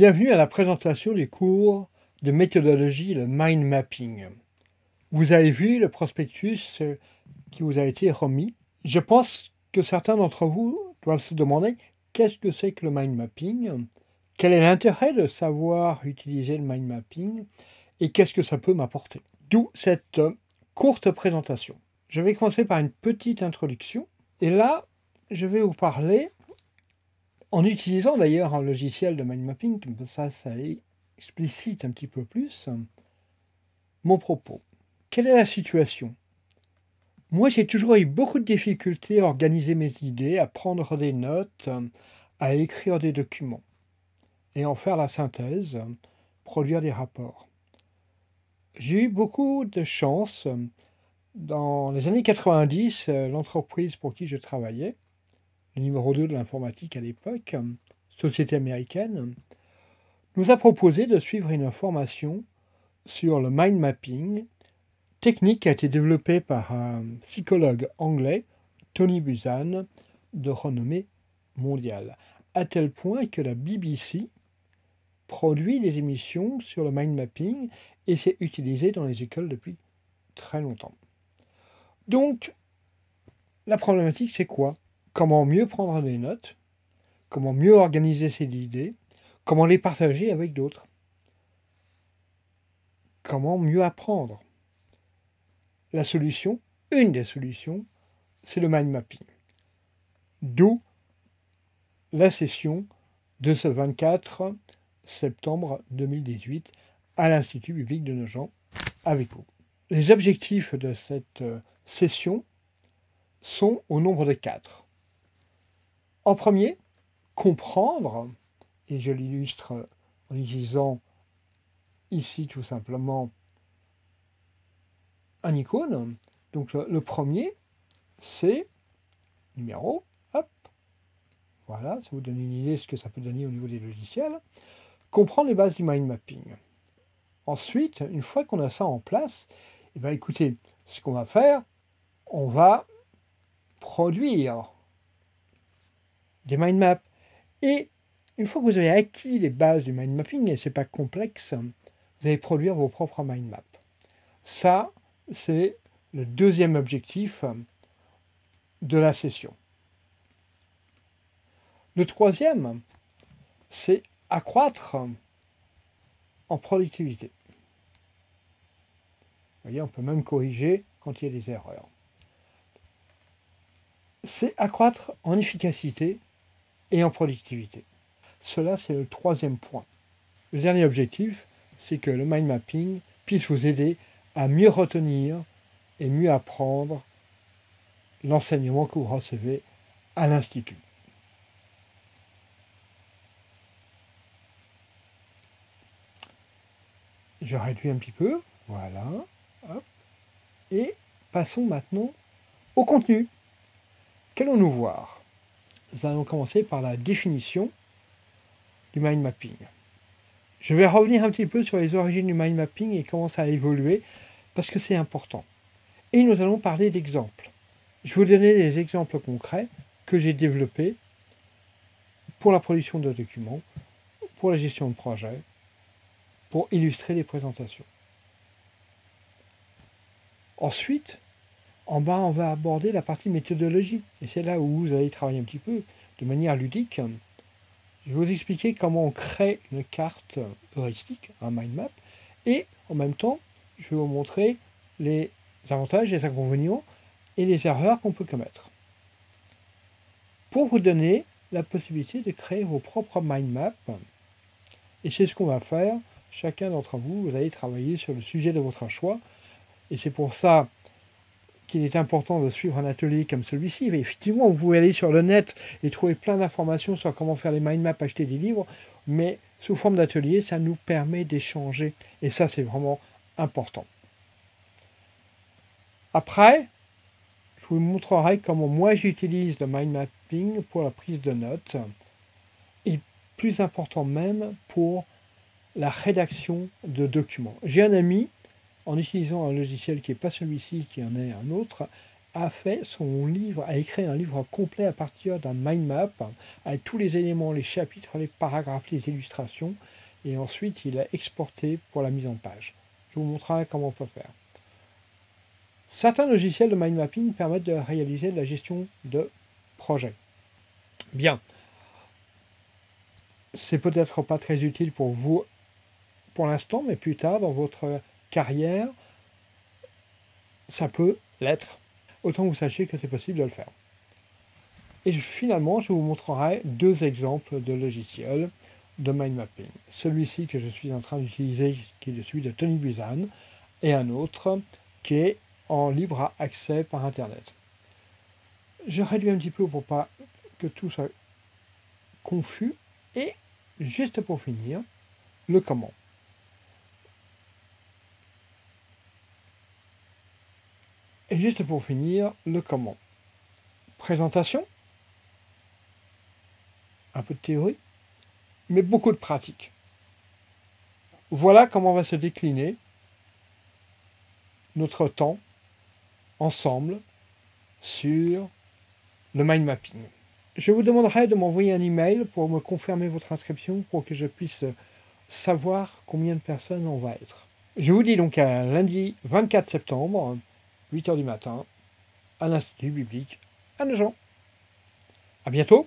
Bienvenue à la présentation du cours de méthodologie, le mind mapping. Vous avez vu le prospectus qui vous a été remis. Je pense que certains d'entre vous doivent se demander qu'est-ce que c'est que le mind mapping, quel est l'intérêt de savoir utiliser le mind mapping et qu'est-ce que ça peut m'apporter. D'où cette courte présentation. Je vais commencer par une petite introduction et là, je vais vous parler en utilisant d'ailleurs un logiciel de mind mapping, comme ça explicite un petit peu plus mon propos. Quelle est la situation? Moi, j'ai toujours eu beaucoup de difficultés à organiser mes idées, à prendre des notes, à écrire des documents et en faire la synthèse, produire des rapports. J'ai eu beaucoup de chance. Dans les années 90, l'entreprise pour qui je travaillais, le numéro 2 de l'informatique à l'époque, société américaine, nous a proposé de suivre une formation sur le mind mapping, technique qui a été développée par un psychologue anglais, Tony Buzan, de renommée mondiale, à tel point que la BBC produit des émissions sur le mind mapping et c'est utilisé dans les écoles depuis très longtemps. Donc, la problématique, c'est quoi? Comment mieux prendre des notes? Comment mieux organiser ses idées? Comment les partager avec d'autres? Comment mieux apprendre? La solution, une des solutions, c'est le mind mapping. D'où la session de ce 24 septembre 2018 à l'Institut biblique de Nogent avec vous. Les objectifs de cette session sont au nombre de 4. En premier, comprendre, et je l'illustre en utilisant ici tout simplement un icône. Donc le premier, c'est numéro, hop, voilà, ça vous donne une idée de ce que ça peut donner au niveau des logiciels. Comprendre les bases du mind mapping. Ensuite, une fois qu'on a ça en place, eh bien, écoutez, ce qu'on va faire, on va produire des mind maps. Et une fois que vous avez acquis les bases du mind mapping, et ce n'est pas complexe, vous allez produire vos propres mind maps. Ça, c'est le deuxième objectif de la session. Le troisième, c'est accroître en productivité. Vous voyez, on peut même corriger quand il y a des erreurs. C'est accroître en efficacité et en productivité. Cela, c'est le troisième point. Le dernier objectif, c'est que le mind mapping puisse vous aider à mieux retenir et mieux apprendre l'enseignement que vous recevez à l'Institut. Je réduis un petit peu, voilà, hop. Et passons maintenant au contenu. Qu'allons-nous voir? Nous allons commencer par la définition du mind mapping. Je vais revenir un petit peu sur les origines du mind mapping et comment ça a évolué, parce que c'est important. Et nous allons parler d'exemples. Je vais vous donner des exemples concrets que j'ai développés pour la production de documents, pour la gestion de projets, pour illustrer les présentations. Ensuite, en bas, on va aborder la partie méthodologie. Et c'est là où vous allez travailler un petit peu de manière ludique. Je vais vous expliquer comment on crée une carte heuristique, un mind map, et en même temps, je vais vous montrer les avantages, les inconvénients et les erreurs qu'on peut commettre. Pour vous donner la possibilité de créer vos propres mind maps, et c'est ce qu'on va faire, chacun d'entre vous, vous allez travailler sur le sujet de votre choix, et c'est pour ça qu'il est important de suivre un atelier comme celui-ci. Effectivement, vous pouvez aller sur le net et trouver plein d'informations sur comment faire les mind maps, acheter des livres, mais sous forme d'atelier, ça nous permet d'échanger. Et ça, c'est vraiment important. Après, je vous montrerai comment moi j'utilise le mind mapping pour la prise de notes, et plus important même, pour la rédaction de documents. J'ai un ami, en utilisant un logiciel qui n'est pas celui-ci, qui en est un autre, a écrit un livre complet à partir d'un mind map, avec tous les éléments, les chapitres, les paragraphes, les illustrations, et ensuite il a exporté pour la mise en page. Je vous montrerai comment on peut faire. Certains logiciels de mind mapping permettent de réaliser de la gestion de projets. Bien. C'est peut-être pas très utile pour vous pour l'instant, mais plus tard dans votre carrière, ça peut l'être. Autant que vous sachiez que c'est possible de le faire. Et finalement, je vous montrerai deux exemples de logiciels de mind mapping. Celui-ci que je suis en train d'utiliser, qui est celui de Tony Buzan, et un autre qui est en libre accès par Internet. Je réduis un petit peu pour pas que tout soit confus. Et juste pour finir, le comment. Et juste pour finir, le comment. Présentation, un peu de théorie, mais beaucoup de pratique. Voilà comment va se décliner notre temps ensemble sur le mind mapping. Je vous demanderai de m'envoyer un email pour me confirmer votre inscription pour que je puisse savoir combien de personnes on va être. Je vous dis donc à lundi 24 septembre, 8 h du matin, à l'Institut biblique à Nogent. À bientôt!